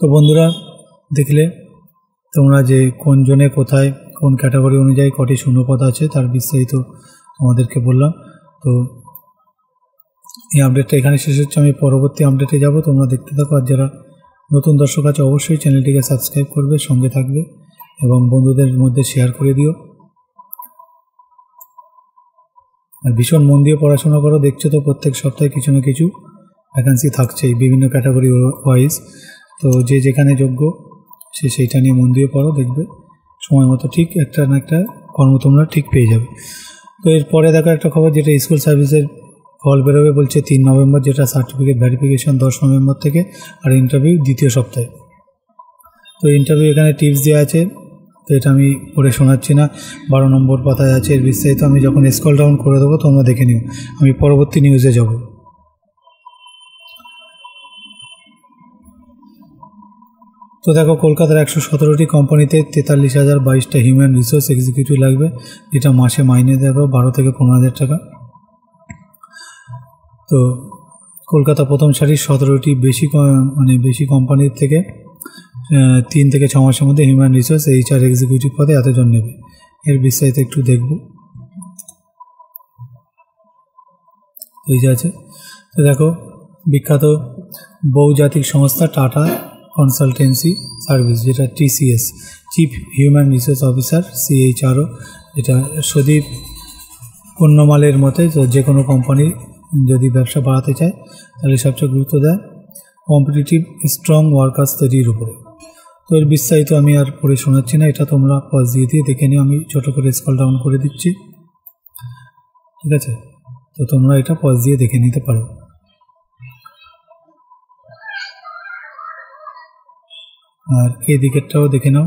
তো বন্ধুরা দেখলে তোমরা যে কোন জনে কোথায় কোন ক্যাটাগরি অনুযায়ী কটি শূন্যপদ আছে তার বিস্তারিত তোমাদেরকে বললাম। তো এই আপডেটটা এখানে শেষ হচ্ছে, আমি পরবর্তী আপডেটে যাব, তোমরা দেখতে থাকো। আর যারা নতুন দর্শক আছে অবশ্যই চ্যানেলটিকে সাবস্ক্রাইব করবে, সঙ্গে থাকবে এবং বন্ধুদের মধ্যে শেয়ার করে দিও। আর ভীষণ মন দিয়ে পড়াশোনা করো, দেখছো তো প্রত্যেক সপ্তাহে কিছু না কিছু ভ্যাকান্সি থাকছেই বিভিন্ন ক্যাটাগরি ওয়াইজ। তো যে যেখানে যোগ্য সে সেইটা নিয়ে মন দিয়ে পড়ো, দেখবে সময় মতো ঠিক একটা না একটা কর্ম তোমরা ঠিক পেয়ে যাবে। তো এরপরে দেখো একটা খবর, যেটা স্কুল সার্ভিসের ফল বেরোবে বলছে 3 নভেম্বর, যেটা সার্টিফিকেট ভেরিফিকেশন 10 নভেম্বর থেকে, আর ইন্টারভিউ দ্বিতীয় সপ্তাহে। তো ইন্টারভিউ এখানে টিপস দেওয়া আছে, তো এটা আমি পড়ে শোনাচ্ছি না, 12 নম্বর পাতায় আছে। এর বিস্তারিত আমি যখন স্ক্রল ডাউন করে দেবো তোমরা দেখে নিও, আমি পরবর্তী নিউজে যাব। তো দেখো কলকাতার 117টি কোম্পানিতে 43,022টা হিউম্যান রিসোর্স এক্সিকিউটিভ লাগবে, যেটা মাসে মাইনে দেবে 12 থেকে 15,000 টাকা। তো কলকাতা প্রথম সারির 17টি বেশি কোম্পানির থেকে 3 থেকে 6 মাসের মধ্যে হিউম্যান রিসোর্স HR এক্সিকিউটিভ পদে এতজন নেবে। এর বিস্তারিত একটু দেখব। এই যে আছে, তো দেখো বিখ্যাত বহুজাতিক সংস্থা টাটা কনসালটেন্সি সার্ভিস, যেটা TCS chief human resource officer CHRO, যেটা সদীপ পণ্যমালের মতে। তো যে কোনো কোম্পানি যদি ব্যবসা বাড়াতে চায় তাহলে সবচেয়ে গুরুত্ব দেয় কম্পিটিটিভ স্ট্রং ওয়ার্কার্স তৈরির উপরে। তো এর বিস্তারিত আমি আর পড়ে শোনাচ্ছি না, এটা তোমরা পজ দিয়ে দেখে নিও, আমি ছোটো করে স্ক্রল ডাউন করে দিচ্ছি, ঠিক আছে? তো তোমরা এটা পজ দিয়ে দেখে নিতে পারো। আর এই দিকেরটাও দেখে নাও।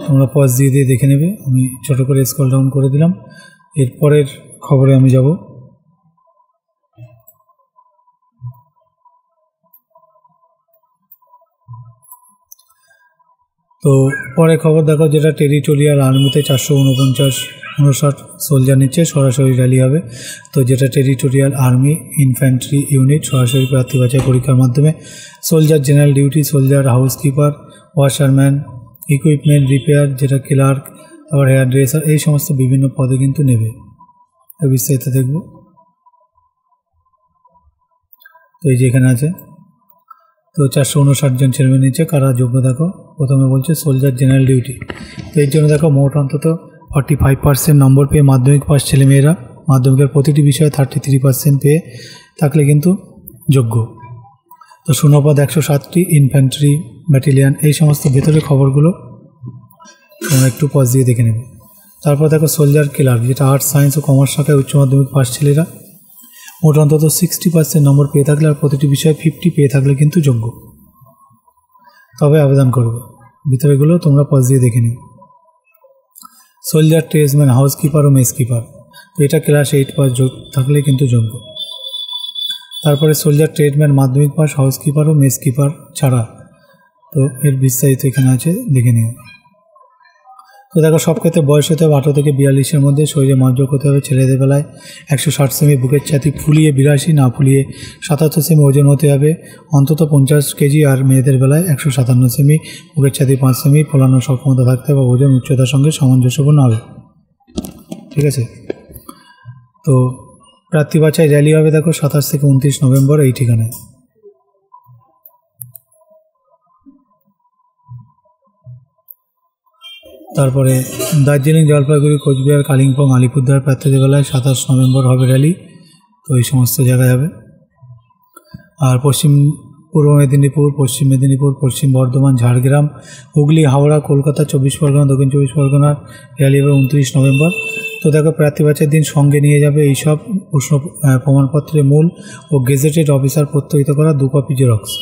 তোমরা পজ দিয়ে দেখে নেবে, আমি ছোটো করে স্ক্রল ডাউন করে দিলাম। এরপরের খবরে আমি যাব। তো পরে খবর দেখো, যেটা টেরিটোরিয়াল আর্মিতে 459 সোলজার নিচ্ছে, সরাসরি র্যালি হবে। তো যেটা টেরিটোরিয়াল আর্মি ইনফ্যান্ট্রি ইউনিট, সরাসরি প্রার্থী বাছাই পরীক্ষার মাধ্যমে soldier general duty, soldier housekeeper, washerman, equipment repair, যেটা ক্লার্ক, আবার হেয়ার ড্রেসার, এই সমস্ত বিভিন্ন পদে কিন্তু নেবে। তো বিস্তারিত দেখব। তো এই যে এখানে আছে। তো 459 জন ছেলেমেয়ে নিচ্ছে। কারা যোগ্য দেখো, প্রথমে বলছে সোলজার জেনারেল ডিউটি। তো এর জন্য দেখো মোট অন্তত 45% নম্বর পেয়ে মাধ্যমিক পাস ছেলেমেয়েরা, মাধ্যমিকের প্রতিটি বিষয়ে 33% পেয়ে থাকলে কিন্তু যোগ্য। তো শূন্যপদ 107টি, ইনফ্যান্ট্রি ব্যাটালিয়ান, এই সমস্ত ভেতরের খবরগুলো তোমরা একটু পজ দিয়ে দেখে নেবে। তারপর দেখো সোলজার ক্লার্ক, যেটা আর্টস, সায়েন্স ও কমার্স শাখায় উচ্চ মাধ্যমিক পাস ছেলেরা মোট অন্তত 60% নম্বর পেয়ে থাকলে আর প্রতিটি বিষয়ে 50 পেয়ে থাকলে কিন্তু যোগ্য, তবে আবেদন করবে। ভিতরেগুলো তোমরা পজ দিয়ে দেখে নিও। সোলজার ট্রেডসম্যান, হাউসকিপার ও মেস কিপার, তো এটা ক্লাস 8 পাস থাকলে কিন্তু যোগ্য। তারপরে সোলজার ট্রেডম্যান মাধ্যমিক পাস, হাউসকিপার ও মেস কিপার ছাড়া, তো এর বিস্তারিত এখানে আছে, দেখে নিও। তো দেখো সব ক্ষেত্রে বয়স হতে হবে 18 থেকে 42-এর মধ্যে। শরীরে মাপজোক হতে হবে ছেলেদের বেলায় 160 সেমি, বুকের ছাতি ফুলিয়ে 82, না ফুলিয়ে 77 সেমি ওজন হতে হবে অন্তত 50 কেজি, আর মেয়েদের বেলায় 157 সেমি, বুকের ছাতি 5 সেমি, ফলানোর সক্ষমতা থাকতে হবে, ওজন উচ্চতার সঙ্গে সামঞ্জস্যপূর্ণ হবে। ঠিক আছে। তো প্রার্থী বাছাই র্যালি হবে দেখো 27 থেকে 29 নভেম্বর এই ঠিকানায়। তারপরে দার্জিলিং, জলপাইগুড়ি, কোচবিহার, কালিম্পং, আলিপুরদুয়ার প্রার্থীদের বেলায় 27 নভেম্বর হবে র্যালি। তো এই সমস্ত জায়গায় হবে। আর পূর্ব মেদিনীপুর, পশ্চিম মেদিনীপুর, পশ্চিম বর্ধমান, ঝাড়গ্রাম, হুগলি, হাওড়া, কলকাতা, 24 পরগনা, দক্ষিণ 24 পরগনার র্যালি হবে 29 নভেম্বর। তো দেখো প্রার্থী বাছাইয়ের দিন সঙ্গে নিয়ে যাবে এইসব প্রশ্ন প্রমাণপত্রের মূল ও গেজেটেড অফিসার প্রত্যয়িত করা 2 কপি জেরক্স।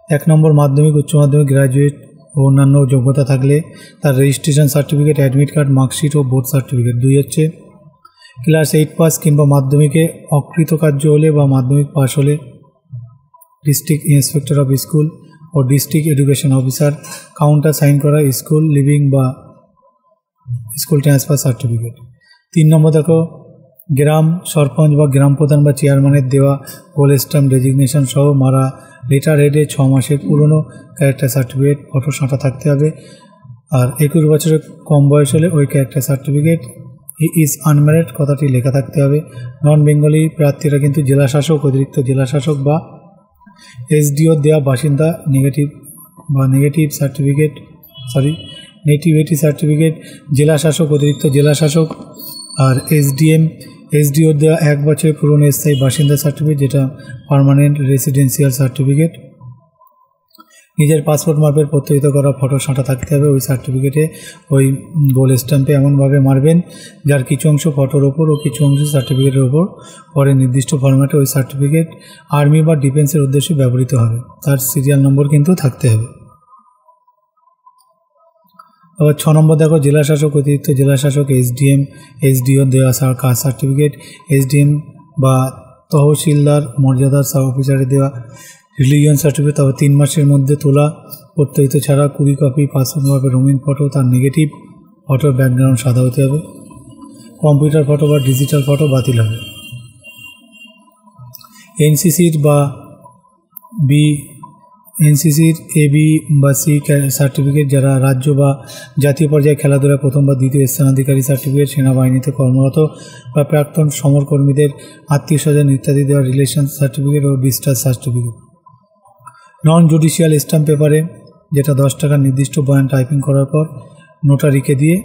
1 নম্বর মাধ্যমিক, উচ্চ মাধ্যমিক, গ্র্যাজুয়েট ও অন্যান্য যোগ্যতা থাকলে তার registration certificate, admit card, marksheet ও বোর্ড সার্টিফিকেট। 2 হচ্ছে ক্লাস 8 পাস কিংবা মাধ্যমিকে অকৃতকার্য হলে বা মাধ্যমিক পাস হলে ডিস্ট্রিক্ট ইন্সপেক্টর অফ স্কুল ও district education officer counter sign করা স্কুল লিভিং বা স্কুল ট্রান্সফার সার্টিফিকেট। 3 নম্বর দেখো গ্রাম সরপঞ্চ বা গ্রাম প্রধান বা চেয়ারম্যানের দেওয়া গোল স্ট্যাম্প ডেজিগনেশন সহ মারা লেটার হেডে 6 মাসের পুরনো ক্যারেক্টার সার্টিফিকেট, ফটো সাঁটা থাকতে হবে। আর 21 বছরের কম বয়স হলে ওই character certificate he is unmarried কথাটি লেখা থাকতে হবে। নন বেঙ্গলি প্রার্থীরা কিন্তু জেলাশাসক, অতিরিক্ত জেলাশাসক বা এসডিও দেওয়া বাসিন্দা নেগেটিভ সার্টিফিকেট, জেলাশাসক, অতিরিক্ত জেলাশাসক আর এসডিও দেওয়া 1 বছরের পুরনো স্থায়ী বাসিন্দা সার্টিফিকেট, যেটা পার্মানেন্ট রেসিডেন্সিয়াল সার্টিফিকেট। নিজের পাসপোর্ট মাপের প্রত্যয়িত করা ফটো সাঁটা থাকতে হবে ওই সার্টিফিকেটে। ওই গোল স্ট্যাম্পে এমনভাবে মারবেন যার কিছু অংশ ফটোর ওপর ও কিছু অংশ সার্টিফিকেটের ওপর, পরে নির্দিষ্ট ফরম্যাটে ওই সার্টিফিকেট আর্মি বা ডিফেন্সের উদ্দেশ্যে ব্যবহৃত হবে। তার সিরিয়াল নম্বর কিন্তু থাকতে হবে। আবার 6 নম্বর দেখো জেলাশাসক, অতিরিক্ত জেলাশাসক, এসডিও দেওয়া কাস্ট সার্টিফিকেট, এসডিএম বা তহসিলদার মর্যাদার সাব অফিসারে দেওয়া রিলিজিয়ন সার্টিফিকেট। তবে 3 মাসের মধ্যে তোলা প্রত্যয়িত ছাড়া 20 কপি পাসপোর্ট মাপের রঙিন ফটো, তার নেগেটিভ ফটোর ব্যাকগ্রাউন্ড সাদা হতে হবে। কম্পিউটার ফটো বা ডিজিটাল ফটো বাতিল হবে। এনসিসির এবি বা সি সার্টিফিকেট, যারা রাজ্য বা জাতীয় পর্যায়ে খেলাধুলায় প্রথম বা দ্বিতীয় স্থানাধিকারী সার্টিফিকেট, সেনাবাহিনীতে কর্মরত বা প্রাক্তন সমরকর্মীদের আত্মীয় স্বজন ইত্যাদি দেওয়া রিলেশন সার্টিফিকেট ও discharge certificate. Non judicial stamp পেপারে, যেটা 10 টাকার নির্দিষ্ট বয়ান টাইপিং করার পর নোটারিকে দিয়ে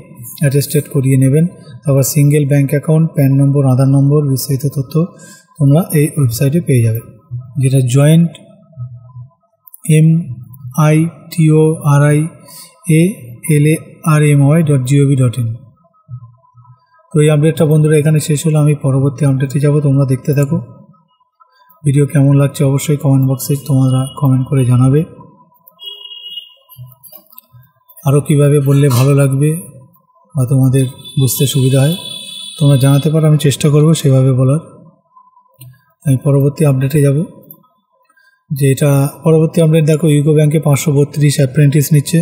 অ্যাটেস্টেড করিয়ে নেবেন। তারপর single bank account, PAN number, Aadhaar number, বিস্তারিত তথ্য তোমরা এই ওয়েবসাইটে পেয়ে যাবে, যেটা জয়েন্ট MITORIALARMY.gov.in। তো এই আপডেটটা বন্ধুরা এখানে শেষ হলো। আমি পরবর্তী আপডেটে যাব, তোমরা দেখতে থাকো। ভিডিও কেমন লাগছে অবশ্যই কমেন্ট বক্সে তোমরা কমেন্ট করে জানাবে। আরও কীভাবে বললে ভালো লাগবে বা তোমাদের বুঝতে সুবিধা হয় তোমরা জানাতে পারো, আমি চেষ্টা করব সেভাবে বলার। আমি পরবর্তী আপডেটে যাব, যে এটা পরবর্তী আপডেট দেখো ইউকো ব্যাঙ্কে 532 অ্যাপ্রেন্টিস নিচ্ছে।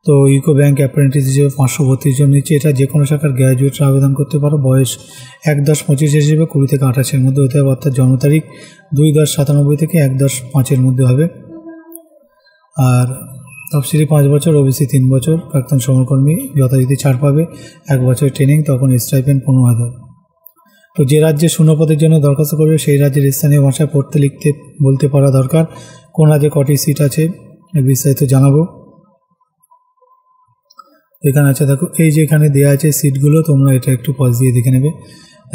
তো ইউকো ব্যাঙ্ক অ্যাপ্রেন্টিস হিসেবে 532 জন নিচ্ছে। এটা যে কোনো শাখার গ্র্যাজুয়েটরা আবেদন করতে পারো। বয়স 1-10-25 হিসেবে 20 থেকে 28-এর মধ্যে হতে হবে, অর্থাৎ জন্ম তারিখ 2-10-97 থেকে 1-10-5-এর মধ্যে হবে। আর তফসিলি 5 বছর, ওবিসি 3 বছর, প্রাক্তন সমরকর্মী যথারীতি ছাড় পাবে। 1 বছর ট্রেনিং, তখন স্টাইপেন্ড 15,000। তো যে রাজ্যে শূন্যপদের জন্য দরখাস্ত করবে সেই রাজ্যের স্থানীয় ভাষায় পড়তে লিখতে বলতে পারা দরকার। কোন রাজ্যে কটি সিট আছে বিস্তারিত জানাবো। এখানে আছে দেখো, এই যে এখানে দেওয়া আছে সিটগুলো, তোমরা এটা একটু পজ দিয়ে দেখে নেবে।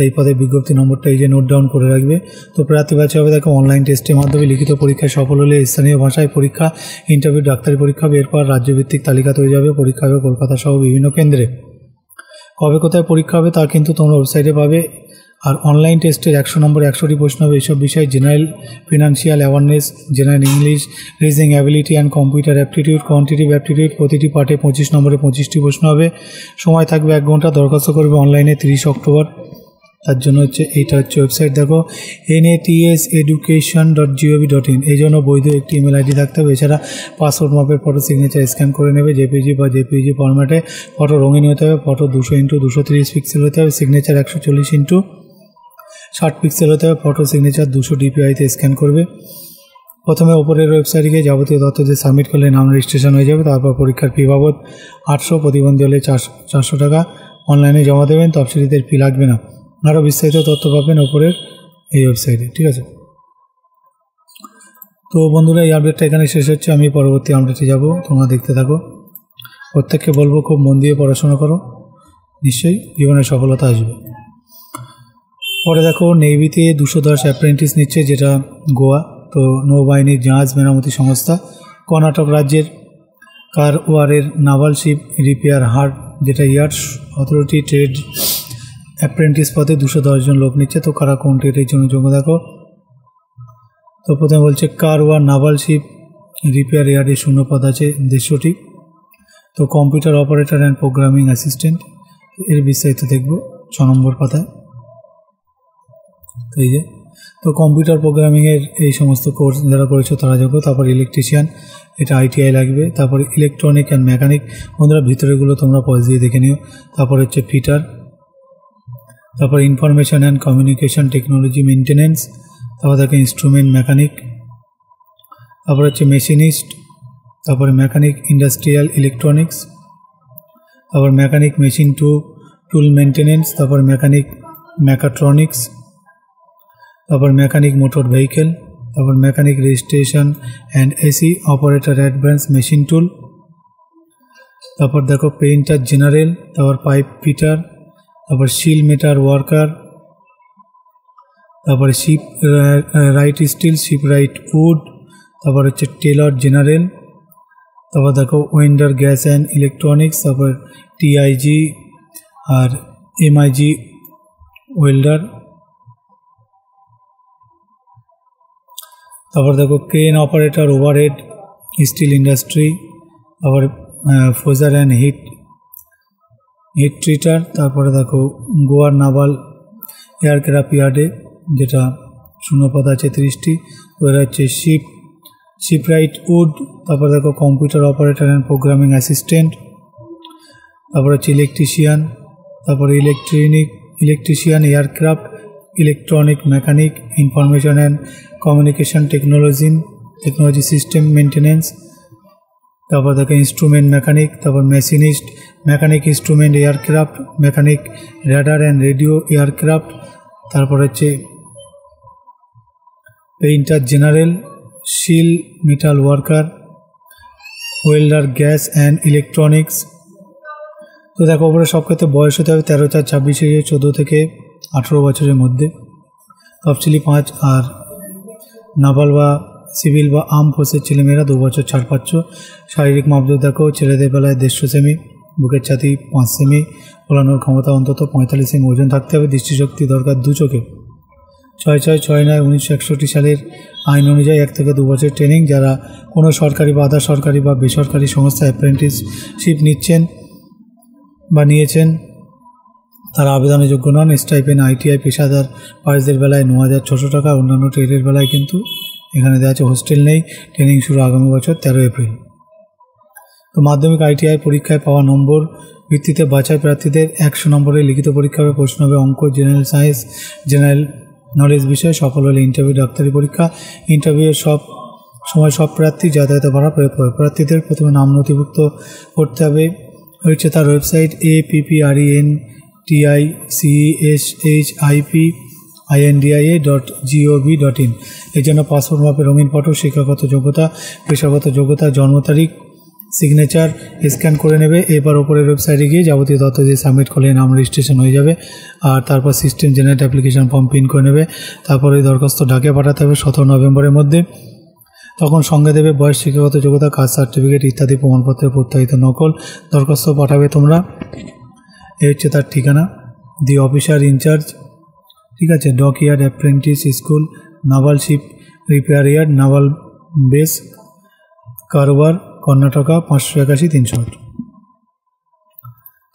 এই পদের বিজ্ঞপ্তি নম্বরটা এই যে নোট ডাউন করে রাখবে। তো প্রার্থী বাছাই হবে দেখো অনলাইন টেস্টের মাধ্যমে, লিখিত পরীক্ষায় সফল হলে স্থানীয় ভাষায় পরীক্ষা, ইন্টারভিউ, ডাক্তারি পরীক্ষা হবে। এরপর রাজ্যভিত্তিক তালিকা তৈরি হবে। পরীক্ষা হবে কলকাতা সহ বিভিন্ন কেন্দ্রে। কবে কোথায় পরীক্ষা হবে তা কিন্তু তোমরা ওয়েবসাইটে পাবে। আর অনলাইন টেস্টের 100 নম্বরে 100টি প্রশ্ন হবে এইসব বিষয়ে: general, financial awareness, general English, reasoning ability and computer aptitude, quantitative aptitude. প্রতিটি পার্টে 25 নম্বরে 25টি প্রশ্ন হবে। সময় থাকবে 1 ঘন্টা। দরখাস্ত করবে অনলাইনে 30 অক্টোবর। তার জন্য এইটা হচ্ছে ওয়েবসাইট দেখো, natseducation.gov.in। এই জন্য বৈধ একটি ইমেল আইডি থাকতে হবে। এছাড়া পাসপোর্ট মাপের ফটো সিগনেচার স্ক্যান করে নেবে জেপিজি বা জেপিজি ফরম্যাটে। ফটো রঙিন হতে হবে। ফটো 200x230 পিক্সেল হতে হবে। সিগনেচার 140x60 পিক্সেল হতে হবে। ফটো সিগনেচার 200 dpi-তে স্ক্যান করবে। প্রথমে ওপরের ওয়েবসাইটে গিয়ে যাবতীয় তথ্য যে সাবমিট করলে নাম রেজিস্ট্রেশন হয়ে যাবে। তারপর পরীক্ষার ফি বাবদ 800, প্রতিবন্ধী হলে 400 টাকা অনলাইনে জমা দেবেন। তফসিলিদের ফি লাগবে না। আরও বিস্তারিত তথ্য পাবেন ওপরের এই ওয়েবসাইটে। ঠিক আছে, তো বন্ধুরা এই আপডেটটা এখানে শেষ হচ্ছে। আমি পরবর্তী আপডেটে যাব, তোমরা দেখতে থাকো। প্রত্যেককে বলবো খুব মন দিয়ে পড়াশোনা করো, নিশ্চয়ই জীবনে সফলতা আসবে। পরে দেখো, নেভিতে 210 অ্যাপ্রেন্টিস নিচ্ছে, যেটা গোয়া। তো নৌবাহিনীর জাহাজ মেরামতি সংস্থা। কর্ণাটক রাজ্যের কারওয়ারের নাভাল শিপ রিপেয়ার হার্ট, যেটা ইয়ার্ডস অথরিটি ট্রেড অ্যাপ্রেন্টিস পদে 210 জন লোক নিচ্ছে। তো কারা কোন ট্রেডের জন্য যোগ্য দেখো। তো প্রথমে বলছে কারওয়ার নাভাল শিপ রিপেয়ার ইয়ার্ডে শূন্যপদ আছে 150টি। তো computer operator and programming assistant, এর বিস্তারিত দেখব 6 নম্বর পাতায়। তো এই যে, তো কম্পিউটার প্রোগ্রামিংয়ের এই সমস্ত কোর্স যারা করেছো তারা যোগ্য। তারপর ইলেকট্রিশিয়ান, এটা ITI লাগবে। তারপর ইলেকট্রনিক অ্যান্ড মেকানিক, বন্ধুরা ভিতরেগুলো তোমরা পজ দিয়ে দেখে নিও। তারপর হচ্ছে ফিটার। তারপর information and communication technology maintenance. তারপর দেখো ইনস্ট্রুমেন্ট মেকানিক। তারপর হচ্ছে মেশিনিস্ট। তারপরে মেকানিক ইন্ডাস্ট্রিয়াল ইলেকট্রনিক্স। তারপর মেকানিক মেশিন টুল মেনটেন্যান্স। তারপর মেকানিক মেকাট্রনিক্স। তারপর মেকানিক মোটর ভেহিকেল। তারপর mechanic registration and AC operator advance machine tool. তারপর দেখো পেইন্টার জেনারেল। তারপর পাইপ ফিটার। তারপর শিল মেটার ওয়ার্কার। তারপরে ship wright steel, ship wright wood. তারপর হচ্ছে টেলর জেনারেল। তারপর দেখো ওয়েন্ডার গ্যাস অ্যান্ড ইলেকট্রনিক্স। তারপর TIG আর MIG ওয়েল্ডার। তারপর দেখো crane operator overhead still industry. তারপর ফোজার অ্যান্ড হিট ট্রিটার। তারপরে দেখো গোয়ার নাভাল এয়ারক্রাফট ইয়ার্ডে, যেটা শূন্যপদ আছে 30টি। তো এরা হচ্ছে শিপরাইট উড। তারপর দেখো computer operator and programming assistant. তারপর হচ্ছে ইলেকট্রিশিয়ান। তারপরে electrician aircraft, electronic mechanic, information and communication technology system maintenance. তারপর দেখো ইনস্ট্রুমেন্ট মেকানিক। তারপর machinist, mechanic instrument aircraft, mechanic radar and radio aircraft. তারপর হচ্ছে পেইন্টার জেনারেল, শিল metal worker, welder gas and electronics. তো দেখো ওপরে সব ক্ষেত্রে বয়স হতে হবে 13/4/26, 14 থেকে 18 বছরের মধ্যে। তফসিলি 5। আর নাভাল বা সিভিল বা আর্ম ফোর্সের ছেলেমেয়েরা 2 বছর ছাড় পাচ্ছ। শারীরিক মাপদণ্ড দেখো, ছেলেদের বেলায় 150 সেমি, বুকের ছাতি 5 সেমি, ফোলানোর ক্ষমতা অন্তত 45 সেমি ওজন থাকতে হবে। দৃষ্টিশক্তি দরকার 2 চোখে। 6/6/6/1961 সালের আইন অনুযায়ী 1 থেকে 2 বছর ট্রেনিং। যারা কোনো সরকারি বা আধা সরকারি বা বেসরকারি সংস্থায় অ্যাপ্রেন্টিসশিপ নিচ্ছেন বা নিয়েছেন তারা আবেদনের যোগ্য নন। স্টাইপেন্ড ITI পেশাদার পার্সদের বেলায় 9,600 টাকা। অন্যান্য ট্রেডের বেলায় কিন্তু এখানে দেওয়া আছে হোস্টেল নেই। ট্রেনিং শুরু আগামী বছর 13 এপ্রিল। তো মাধ্যমিক ITI পরীক্ষায় পাওয়া নম্বর ভিত্তিতে বাছাই প্রার্থীদের 100 নম্বরের লিখিত পরীক্ষা হবে। প্রশ্ন হবে অঙ্ক, জেনারেল সায়েন্স, জেনারেল নলেজ বিষয়ে। সফল হলে ইন্টারভিউ, ডাক্তারি পরীক্ষা। ইন্টারভিউয়ের সব প্রার্থী যাতায়াত ভাড়া প্রয়োগ করে। প্রার্থীদের প্রথমে নাম নথিভুক্ত করতে হবে হচ্ছে তার ওয়েবসাইট APPRENTIS TICSHIPINDIA.gov.in। এর জন্য পাসপোর্ট মাপের রঙিন ফটো, শিক্ষাগত যোগ্যতা, পেশাগত যোগ্যতা, জন্ম তারিখ, সিগনেচার স্ক্যান করে নেবে। এবার ওপরের ওয়েবসাইটে গিয়ে যাবতীয় তথ্য দিয়ে সাবমিট করলে নাম রেজিস্ট্রেশন হয়ে যাবে। আর তারপর system generate application form print করে নেবে। তারপরে দরখাস্ত ঢাকায় পাঠাতে হবে 17 নভেম্বরের মধ্যে। তখন সঙ্গে দেবে বয়স, শিক্ষাগত যোগ্যতা, কাস্ট সার্টিফিকেট ইত্যাদি প্রমাণপত্রের প্রত্যায়িত নকল। দরখাস্ত পাঠাবে তোমরা। এই হচ্ছে তার ঠিকানা, দি অফিসার ইনচার্জ, ঠিক আছে, dockyard apprentice school, naval ship repair yard, naval base, Karwar, Karnataka 581-308।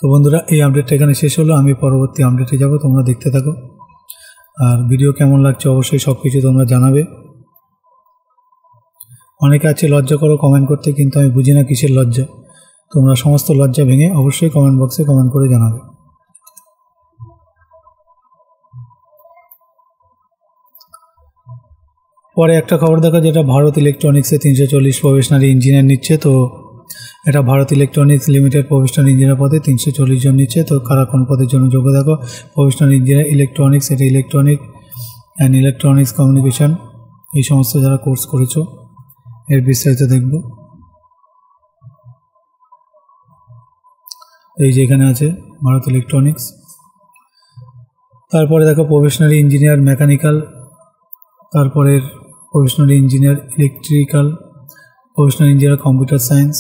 তো বন্ধুরা, এই আপডেটটা এখানে শেষ হলো। আমি পরবর্তী আপডেটে যাব, তোমরা দেখতে থাকো। আর ভিডিও কেমন লাগছে অবশ্যই সব কিছু তোমরা জানাবে। অনেকে আছে লজ্জা করো কমেন্ট করতে, কিন্তু আমি বুঝি না কিসের লজ্জা। তোমরা সমস্ত লজ্জা ভেঙে অবশ্যই কমেন্ট বক্সে কমেন্ট করে জানাবে। পরে একটা খবর দেখা, যেটা ভারত ইলেকট্রনিক্সে 340 প্রফেশনারি ইঞ্জিনিয়ার নিচ্ছে। তো এটা Bharat electronics limited professional engineer পদে 340 জন নিচ্ছে। তো কারা কোন পদের জন্য যোগ্য দেখো, প্রফেশনাল ইঞ্জিনিয়ার ইলেকট্রনিক্স, এটা ইলেকট্রনিক অ্যান্ড ইলেকট্রনিক্স কমিউনিকেশন, এই সমস্ত যারা কোর্স করেছো এর বিস্তারিত দেখব। এই যে এখানে আছে ভারত ইলেকট্রনিক্স। তারপরে দেখো প্রফেশনারি ইঞ্জিনিয়ার মেকানিক্যাল, তারপরের probationary engineer electrical, professional engineer computer science.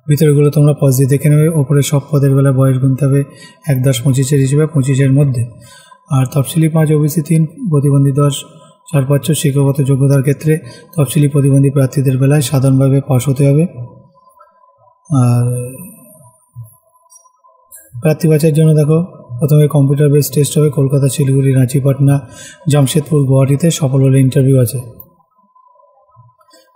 ভিতরেগুলো তোমরা পজ দিয়ে দেখে নেবে। ওপরে সব পদের বেলা বয়স গুনতে হবে 1-25 হিসেবে 25-এর মধ্যে। আর তফসিলি 5, ওবিসি 3, প্রতিবন্ধী 10, 4-5 শিক্ষাগত যোগ্যতার ক্ষেত্রে তফসিলি প্রতিবন্ধী প্রার্থীদের বেলায় সাধারণভাবে পাস হতে হবে। আর প্রার্থী বাছাইয়ের জন্য দেখো, প্রথমে কম্পিউটার বেস টেস্ট হবে। কলকাতা, শিলিগুড়ি, রাঁচি, পাটনা, জামশেদপুর, গুয়াহাটিতে সফল হলে ইন্টারভিউ আছে।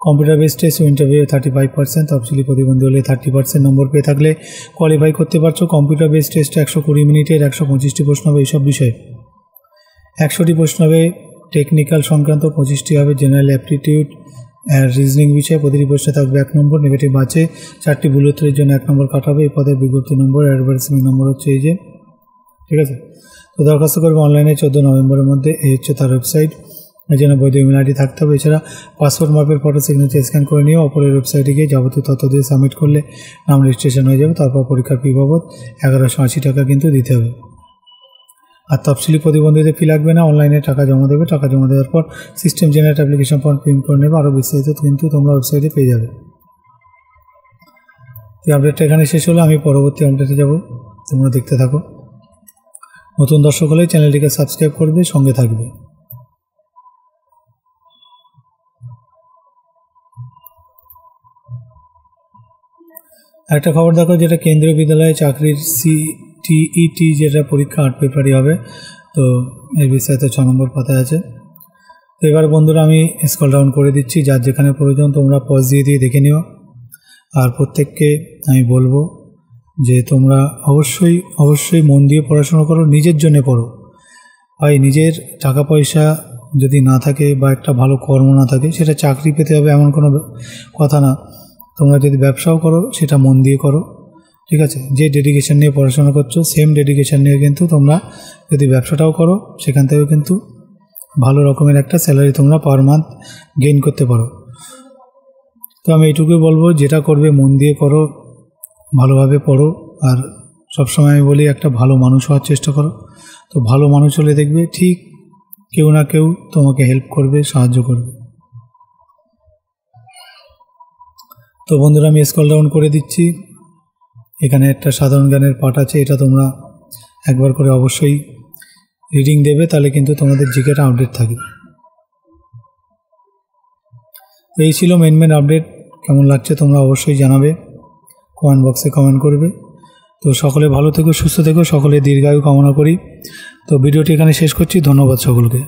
কম্পিউটার বেস টেস্ট ও ইন্টারভিউ 35%, তফসিলি প্রতিবন্ধী হলে 30% নম্বর পেয়ে থাকলে কোয়ালিফাই করতে পারছো। কম্পিউটার বেস টেস্টে 120 মিনিটের 125টি প্রশ্ন হবে এইসব বিষয়ে। 100টি প্রশ্ন হবে টেকনিক্যাল সংক্রান্ত, 25টি হবে জেনারেল অ্যাপটিটিউড আর রিজনিং বিষয়ে। প্রতিটি প্রশ্নে থাকবে 1 নম্বর। নেগেটিভ আছে 4টি ভুল উত্তরের জন্য 1 নম্বর কাটা হবে। এই পদের বিজ্ঞপ্তি নম্বর, অ্যাডভার্টাইজমেন্ট নম্বর হচ্ছে এই যে, ঠিক আছে। তো দরখাস্ত করবে অনলাইনে 14 নভেম্বরের মধ্যে। এই হচ্ছে তার ওয়েবসাইট। এর জন্য বৈধ ইমেল আইডি থাকতে হবে। এছাড়া পাসপোর্ট মাপের ফটো, সিগনেচার স্ক্যান করে নিয়ে অপরের ওয়েবসাইটে গিয়ে যাবতীয় তথ্য দিয়ে সাবমিট করলে নাম রেজিস্ট্রেশন হয়ে যাবে। তারপর পরীক্ষার ফি বাবদ 1180 টাকা কিন্তু দিতে হবে। আর তফসিলি প্রতিবন্ধীদের ফি লাগবে না, অনলাইনে টাকা জমা দেবে। টাকা জমা দেওয়ার পর system generate application form print করে নেবে। আরও বিস্তারিত কিন্তু তোমরা ওয়েবসাইটে পেয়ে যাবে। এই আপডেটটা এখানে শেষ হলো। আমি পরবর্তী আপডেটে যাব, তোমরা দেখতে থাকো। নতুন দর্শক হলে চ্যানেলটিকে সাবস্ক্রাইব করবে, সঙ্গে থাকবে। একটা খবর দেখো, যেটা কেন্দ্রীয় বিদ্যালয়ে চাকরির CTET যেটা পরীক্ষা 8 পেপারই হবে। তো এর বিস্তারিত 6 নম্বর পাতায় আছে। তো এবার বন্ধুরা আমি স্ক্রল ডাউন করে দিচ্ছি, যার যেখানে প্রয়োজন তোমরা পজ দিয়ে দেখে নিও। আর প্রত্যেককে আমি বলবো যে তোমরা অবশ্যই মন দিয়ে পড়াশোনা করো, নিজের জন্য পড়ো। ভাই, নিজের টাকা পয়সা যদি না থাকে বা একটা ভালো কর্ম না থাকে, সেটা চাকরি পেতে হবে এমন কোনো কথা না। তোমরা যদি ব্যবসাও করো, সেটা মন দিয়ে করো, ঠিক আছে। যে ডেডিকেশন নিয়ে পড়াশোনা করছো, সেম ডেডিকেশন নিয়ে কিন্তু তোমরা যদি ব্যবসাটাও করো, সেখান থেকেও কিন্তু ভালো রকমের একটা স্যালারি তোমরা পার মান্থ গেইন করতে পারো। তো আমি এইটুকুই বলবো, যেটা করবে মন দিয়ে করো, ভালোভাবে পড়ো। আর সবসময় আমি বলি, একটা ভালো মানুষ হওয়ার চেষ্টা করো। তো ভালো মানুষ হলে দেখবে ঠিক কেউ না কেউ তোমাকে হেল্প করবে, সাহায্য করবে। তো বন্ধুরা আমি স্ক্রল ডাউন করে দিচ্ছি। এখানে একটা সাধারণ জ্ঞানের পাঠ আছে, এটা তোমরা একবার করে অবশ্যই রিডিং দেবে, তাহলে কিন্তু তোমাদের জিকেটা আপডেট থাকবে। এই ছিল মেন আপডেট। কেমন লাগছে তোমরা অবশ্যই জানাবে, কমেন্ট বক্সে কমেন্ট করবে। তো সকলে ভালো থেকো, সুস্থ থেকো, সকলে দীর্ঘায়ু কামনা করি। তো ভিডিওটি এখানে শেষ করছি। ধন্যবাদ সকলকে।